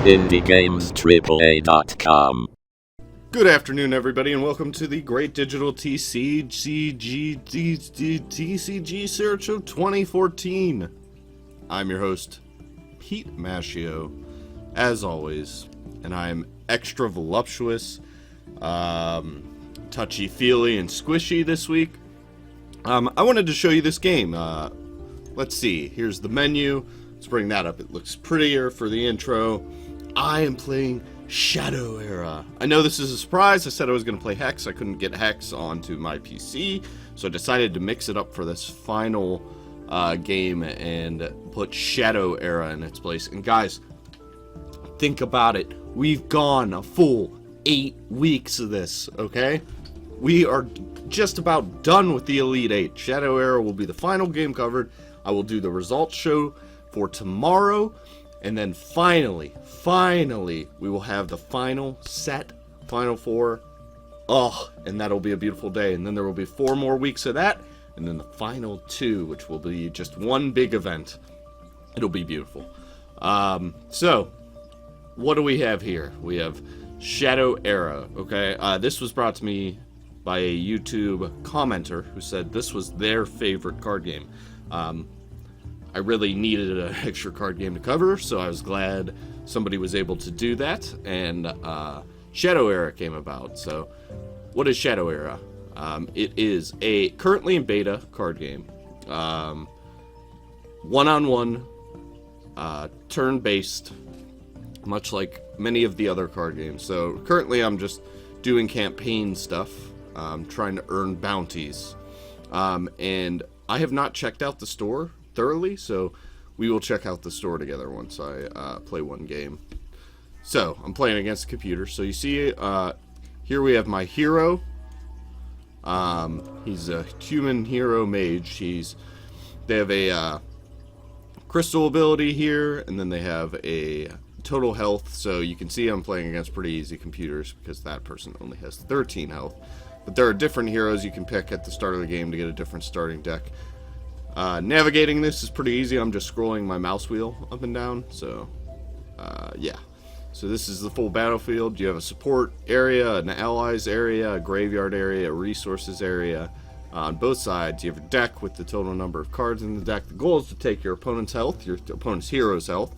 IndieGamesAAA.com. Good afternoon, everybody, and welcome to the Great Digital TCG Search of 2014. I'm your host, Pete Maschio, as always, and I'm extra voluptuous, touchy-feely, and squishy this week. I wanted to show you this game. Let's see. Here's the menu. Let's bring that up. It looks prettier for the intro. I am playing Shadow Era. I know this is a surprise. I said I was going to play Hex. I couldn't get Hex onto my PC, so I decided to mix it up for this final game and put Shadow Era in its place. And guys, think about it. We've gone a full 8 weeks of this, okay? We are just about done with the Elite 8. Shadow Era will be the final game covered. I will do the results show for tomorrow. And then finally, we will have the final set, final four. And that'll be a beautiful day. And then there will be 4 more weeks of that. And then the final 2, which will be just one big event. It'll be beautiful. So, what do we have here? We have Shadow Era, okay? This was brought to me by a YouTube commenter who said this was their favorite card game. I really needed an extra card game to cover, so I was glad somebody was able to do that, and Shadow Era came about. So, what is Shadow Era? It is a currently in beta card game, one-on-one, turn-based, much like many of the other card games. So, currently I'm just doing campaign stuff, trying to earn bounties, and I have not checked out the store thoroughly, so we will check out the store together once I play one game. So, I'm playing against the computer. So you see, here we have my hero. He's a human hero mage. They have a crystal ability here, and then they have a total health. So you can see I'm playing against pretty easy computers because that person only has 13 health. But there are different heroes you can pick at the start of the game to get a different starting deck. Navigating this is pretty easy. I'm just scrolling my mouse wheel up and down. So, yeah. So this is the full battlefield. You have a support area, an allies area, a graveyard area, a resources area. On both sides, you have a deck with the total number of cards in the deck. The goal is to take your opponent's health, your opponent's hero's health.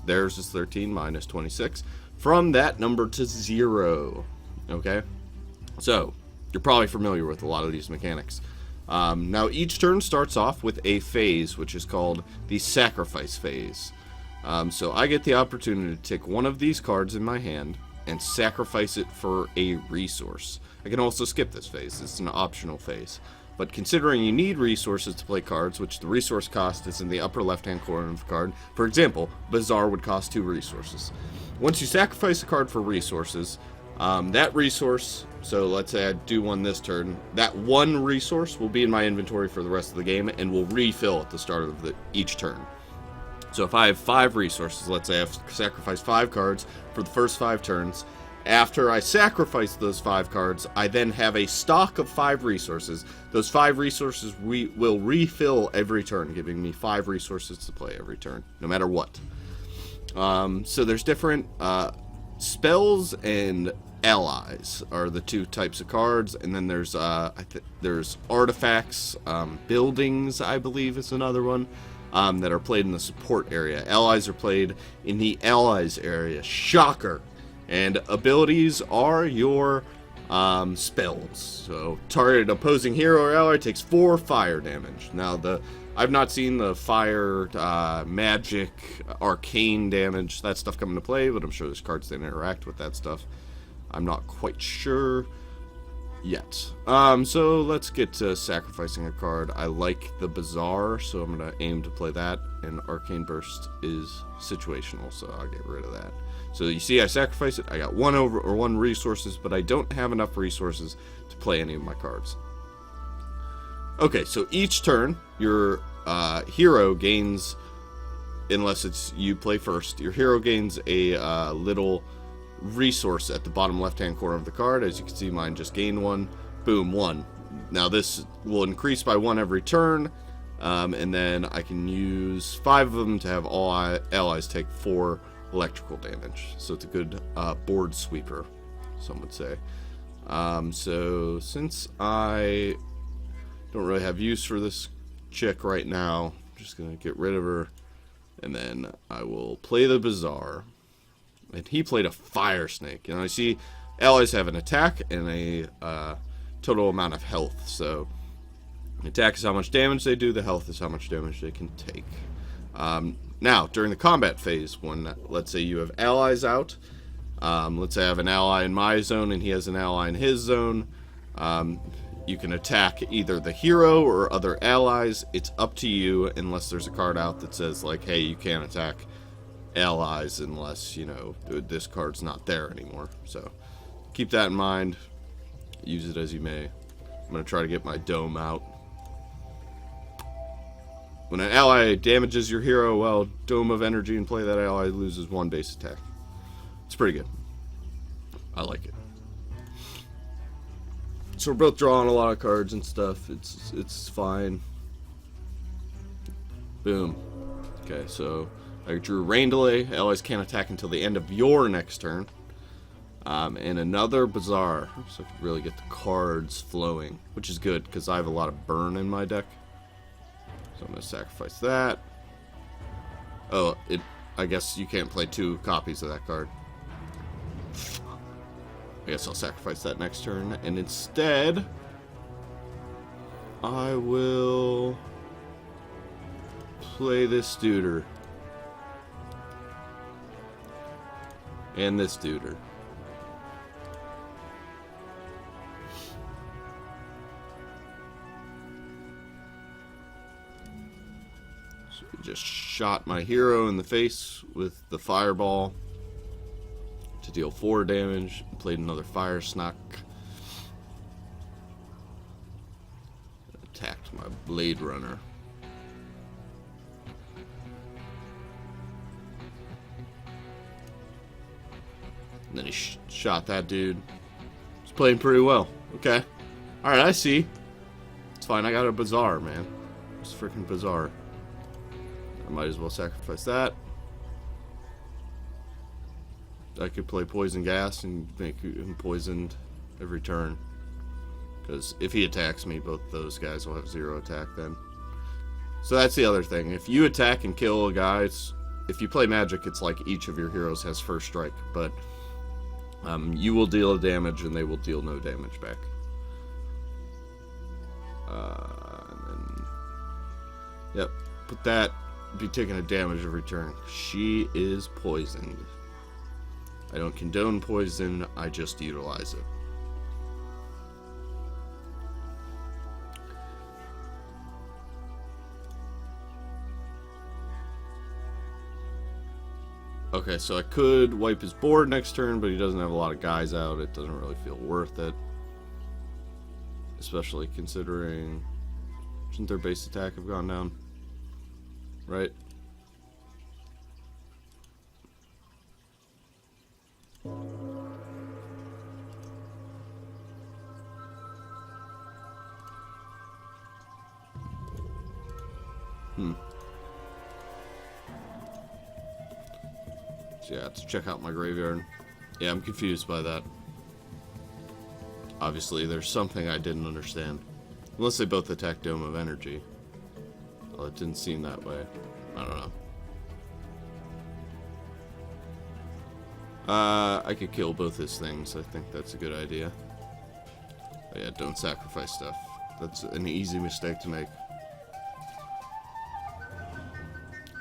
Theirs is 13, mine is 26. From that number to 0. Okay? So, you're probably familiar with a lot of these mechanics. Now each turn starts off with a phase, which is called the sacrifice phase. So I get the opportunity to take one of these cards in my hand and sacrifice it for a resource. I can also skip this phase. It's an optional phase. But considering you need resources to play cards, which the resource cost is in the upper left-hand corner of the card. For example, Bazaar would cost 2 resources. Once you sacrifice a card for resources, that resource, so let's say I do one this turn, that one resource will be in my inventory for the rest of the game and will refill at the start of each turn. So if I have 5 resources, let's say I've sacrificed 5 cards for the first 5 turns. After I sacrifice those 5 cards, I then have a stock of 5 resources. Those 5 resources will refill every turn, giving me 5 resources to play every turn, no matter what. So there's different spells and allies are the 2 types of cards, and then there's there's artifacts, buildings, I believe is another one, that are played in the support area. Allies are played in the allies area. Shocker. And abilities are your spells. So target opposing hero or ally takes 4 fire damage. Now I've not seen the fire, magic, arcane damage, that stuff come into play, but I'm sure there's cards that interact with that stuff. I'm not quite sure yet. So let's get to sacrificing a card. I like the Bazaar, so I'm going to aim to play that, and Arcane Burst is situational, so I'll get rid of that. So you see I sacrifice it, I got 1 resources, but I don't have enough resources to play any of my cards. Okay, so each turn, your hero gains, unless it's you play first, your hero gains a little resource at the bottom left-hand corner of the card. As you can see, mine just gained 1. Boom, 1. Now this will increase by 1 every turn, and then I can use 5 of them to have all allies take 4 electrical damage. So it's a good board sweeper, some would say. So since I don't really have use for this chick right now, I'm just going to get rid of her. And then I will play the Bazaar. And he played a Fire Snake. And I see allies have an attack and a total amount of health. So attack is how much damage they do. The health is how much damage they can take. Now, during the combat phase, when, let's say you have allies out. Let's say I have an ally in my zone and he has an ally in his zone. You can attack either the hero or other allies. It's up to you, unless there's a card out that says, like, hey, you can't attack allies unless, you know, this card's not there anymore. So keep that in mind. Use it as you may. I'm going to try to get my dome out. When an ally damages your hero, well, Dome of Energy and play that ally loses 1 base attack. It's pretty good. I like it. So we're both drawing a lot of cards and stuff. It's fine. Boom. Okay, so I drew Rain Delay. Allies can't attack until the end of your next turn. And another Bazaar. So I can really get the cards flowing, which is good because I have a lot of burn in my deck. So I'm going to sacrifice that. Oh, I guess you can't play 2 copies of that card. I guess I'll sacrifice that next turn, and instead I will play this duder and this duder. So we just shot my hero in the face with the fireball to deal 4 damage. Played another Fire Snake. Attacked my Blade Runner. And then he shot that dude. He's playing pretty well. Okay. Alright, I see. It's fine, I got a Bazaar, man. It's freaking Bazaar. I might as well sacrifice that. I could play Poison Gas and make him poisoned every turn. Because if he attacks me, both those guys will have 0 attack then. So that's the other thing. If you attack and kill a guy, if you play Magic, it's like each of your heroes has first strike. But you will deal damage and they will deal no damage back. And then, yep, put that, be taking a damage every turn. She is poisoned. I don't condone poison, I just utilize it. Okay, so I could wipe his board next turn, but he doesn't have a lot of guys out. It doesn't really feel worth it. Especially considering... Shouldn't their base attack have gone down? Right? So yeah, to check out my graveyard. Yeah, I'm confused by that. Obviously, there's something I didn't understand. Unless they both attack Dome of Energy. Well, it didn't seem that way. I don't know. I could kill both his things. I think that's a good idea. But yeah, don't sacrifice stuff. That's an easy mistake to make.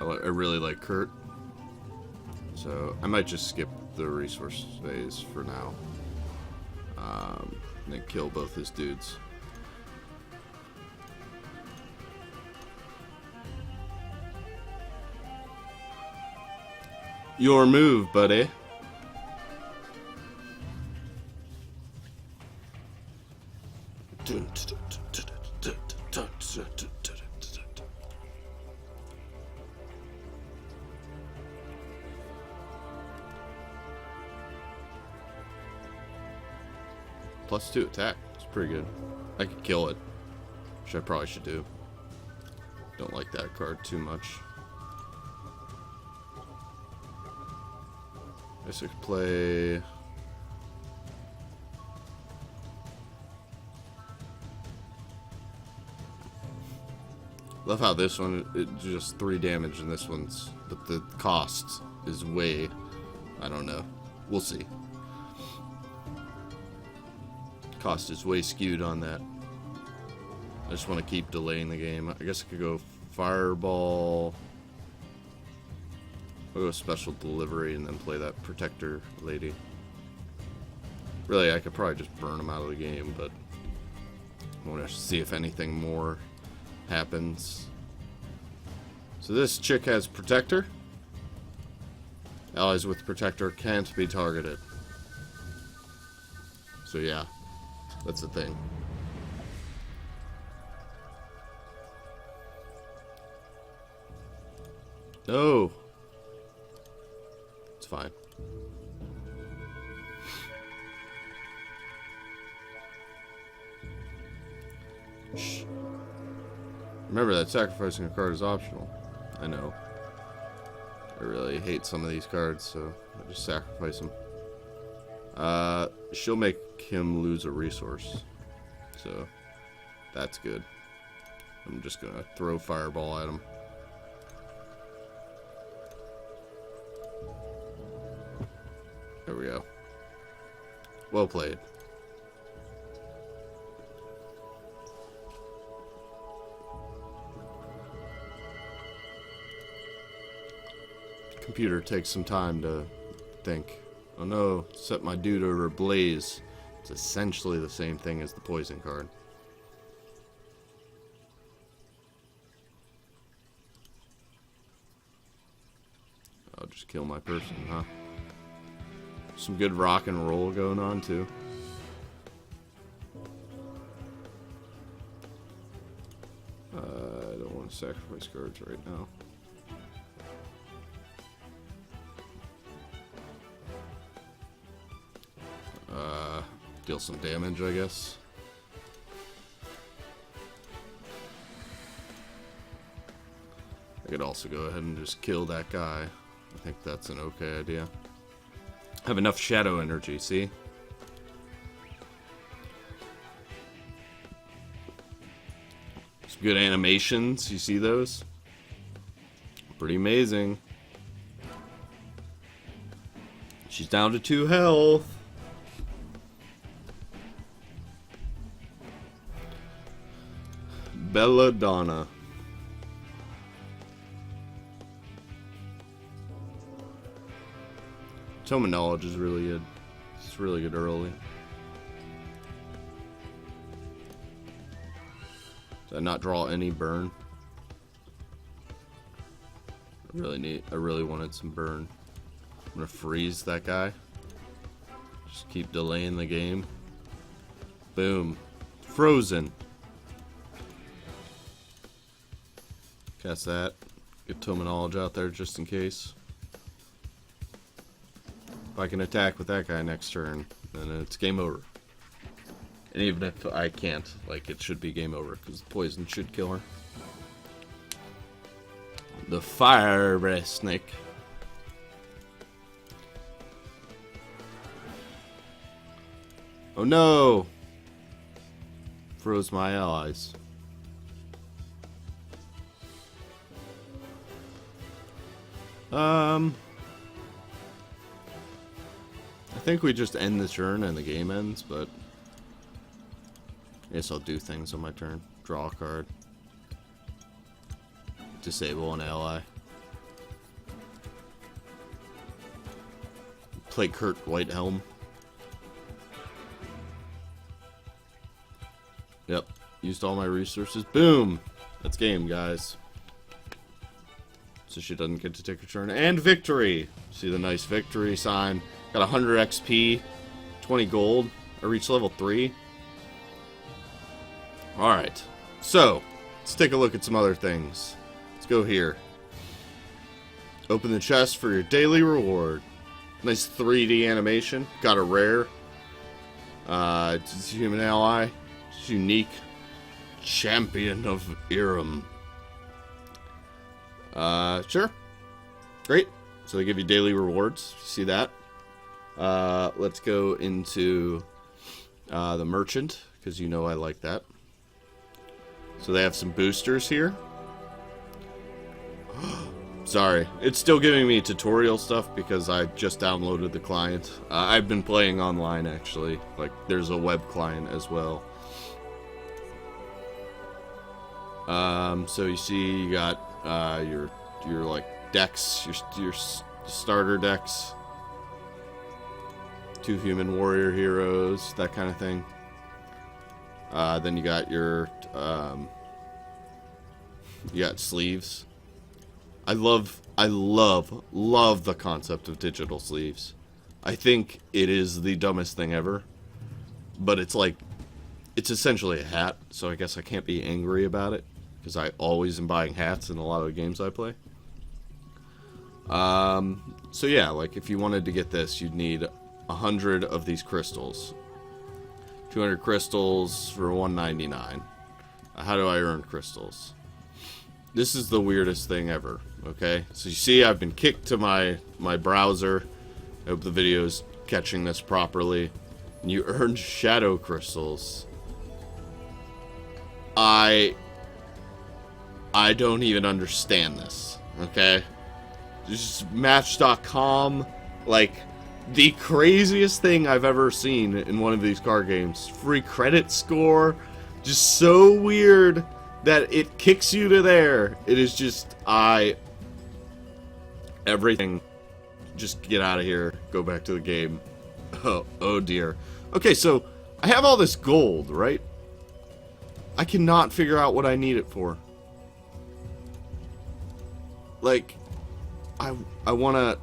I really like Kurt. So I might just skip the resource phase for now. And then kill both his dudes. Your move, buddy. +2 attack. It's pretty good. I could kill it, which I probably should do. Don't like that card too much. guess I could play... Love how this one, it's just 3 damage and this one's... But the cost is way... I don't know. We'll see. Cost is way skewed on that. I just want to keep delaying the game. I guess I could go Fireball. I'll go Special Delivery and then play that Protector lady. Really, I could probably just burn them out of the game, but I want to see if anything more happens. So this chick has Protector. Allies with Protector can't be targeted. So yeah, that's the thing. No. It's fine. Shh. Remember that sacrificing a card is optional. I know. I really hate some of these cards, so I just sacrifice them. She'll make him lose a resource. So, that's good. I'm just gonna throw Fireball at him. There we go. Well played. Computer takes some time to think. Oh no, set my dude over Blaze. It's essentially the same thing as the poison card. I'll just kill my person, huh? Some good rock and roll going on too. I don't want to sacrifice cards right now. Deal some damage, I guess. I could also go ahead and just kill that guy. I think that's an okay idea. Have enough shadow energy, see? Some good animations, you see those? Pretty amazing. She's down to 2 health. Belladonna. Tome of Knowledge is really good. It's really good early. Did I not draw any burn? I really wanted some burn. I'm gonna freeze that guy. Just keep delaying the game. Boom. Frozen. Cast that. Get Tome of Knowledge out there just in case. If I can attack with that guy next turn, then it's game over. And even if I can't, like, it should be game over, because the poison should kill her. The Fire Breath Snake. Oh no! Froze my allies. I think we just end the turn and the game ends, but I guess I'll do things on my turn. Draw a card. Disable an ally. Play Kurt Whitehelm. Yep. Used all my resources. Boom! That's game, guys. So she doesn't get to take her turn. And victory! See the nice victory sign. Got 100 XP, 20 gold. I reached level 3. Alright. So, let's take a look at some other things. Let's go here. Open the chest for your daily reward. Nice 3D animation. Got a rare. It's a human ally. It's unique. Champion of Irem. Sure. Great. So they give you daily rewards. See that? Let's go into the merchant, because you know I like that. So they have some boosters here. Sorry, it's still giving me tutorial stuff because I just downloaded the client. I've been playing online, actually. Like, there's a web client as well. So you see, you got your like decks, your starter decks, 2 human warrior heroes, that kind of thing. Then you got your you got sleeves. I love the concept of digital sleeves. I think it is the dumbest thing ever, but it's like, it's essentially a hat, so I guess I can't be angry about it, because I always am buying hats in a lot of the games I play. So yeah, like if you wanted to get this, you'd need 100 of these crystals. 200 crystals for $1.99. How do I earn crystals? This is the weirdest thing ever, okay? So you see, I've been kicked to my browser. I hope the video's catching this properly. And you earn shadow crystals. I don't even understand this, okay? Just Match.com, like, the craziest thing I've ever seen in one of these card games. Free credit score, just so weird that it kicks you to there. It is just, everything, just get out of here, go back to the game. Oh dear. Okay, so I have all this gold, right? I cannot figure out what I need it for. Like, I wanna,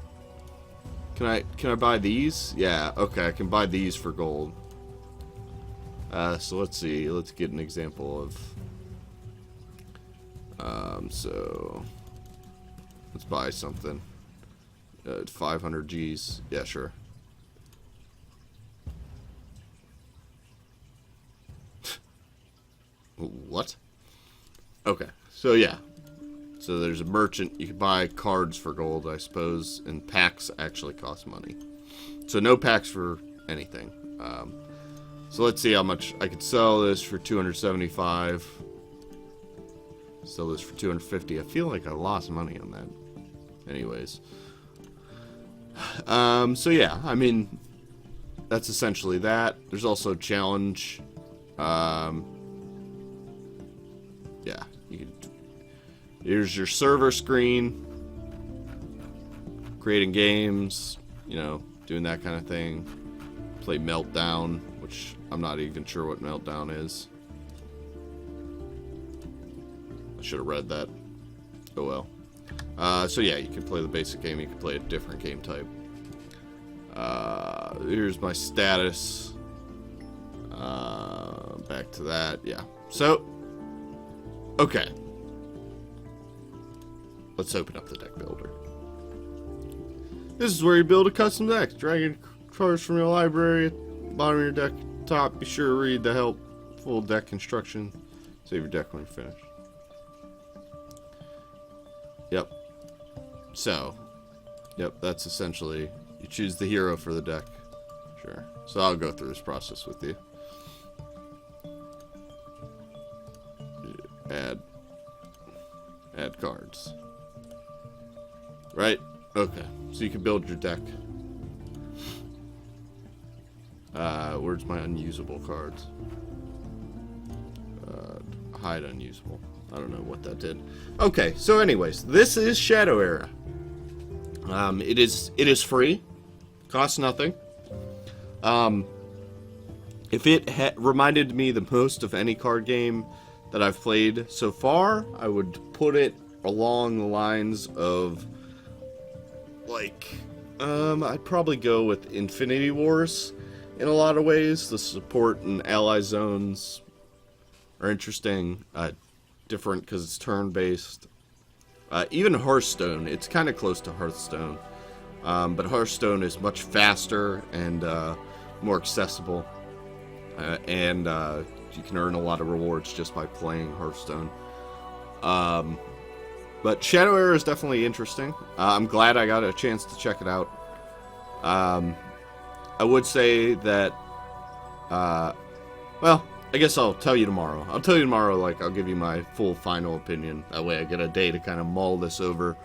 can I buy these? Yeah, okay, I can buy these for gold. So let's see, let's get an example of, so let's buy something. 500 G's. Yeah, sure. What? Okay, so yeah. So there's a merchant. You can buy cards for gold, I suppose, and packs actually cost money. So no packs for anything. So let's see how much I could sell this for. 275. Sell this for 250. I feel like I lost money on that. Anyways. So yeah, I mean, that's essentially that. There's also a challenge. Yeah, you can. Here's your server screen. Creating games, you know, doing that kind of thing. Play Meltdown, which I'm not even sure what Meltdown is. I should have read that. Oh well. So yeah, you can play the basic game, you can play a different game type. Here's my status. Back to that, yeah. So, okay. Let's open up the deck builder. This is where you build a custom deck. Dragging cards from your library at the bottom of your deck. Top, be sure to read the help. Full deck construction. Save your deck when you're finished. Yep. So, yep, that's essentially, you choose the hero for the deck. Sure. So I'll go through this process with you. Add cards. Right? Okay. So you can build your deck. Where's my unusable cards? Hide unusable. I don't know what that did. Okay, so anyways, this is Shadow Era. It is free. Costs nothing. If it reminded me the most of any card game that I've played so far, I would put it along the lines of, like, I'd probably go with Infinity Wars in a lot of ways. The support and ally zones are interesting, different because it's turn-based. Even Hearthstone, it's kind of close to Hearthstone, but Hearthstone is much faster and more accessible, and you can earn a lot of rewards just by playing Hearthstone. But Shadow Era is definitely interesting. I'm glad I got a chance to check it out. I would say that, well, I guess I'll tell you tomorrow. I'll tell you tomorrow, like, I'll give you my full final opinion. That way I get a day to kind of mull this over.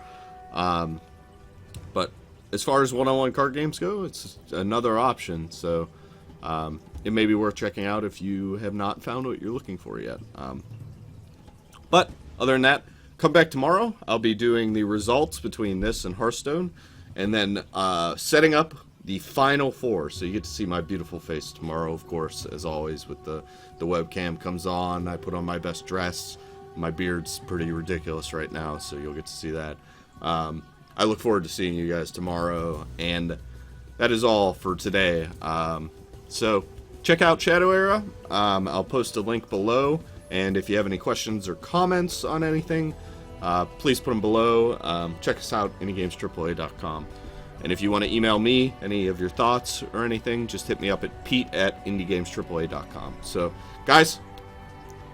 But as far as one-on-one card games go, it's another option. So it may be worth checking out if you have not found what you're looking for yet. But other than that, come back tomorrow. I'll be doing the results between this and Hearthstone, and then setting up the final four. So you get to see my beautiful face tomorrow, of course, as always, with the webcam comes on. I put on my best dress. My beard's pretty ridiculous right now, so you'll get to see that. I look forward to seeing you guys tomorrow, and that is all for today. So check out Shadow Era. I'll post a link below, and if you have any questions or comments on anything, please put them below. Check us out, indiegamestraaa.com. And if you want to email me any of your thoughts or anything, just hit me up at pete@indiegamestraaa.com. So, guys,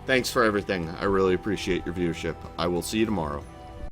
thanks for everything. I really appreciate your viewership. I will see you tomorrow.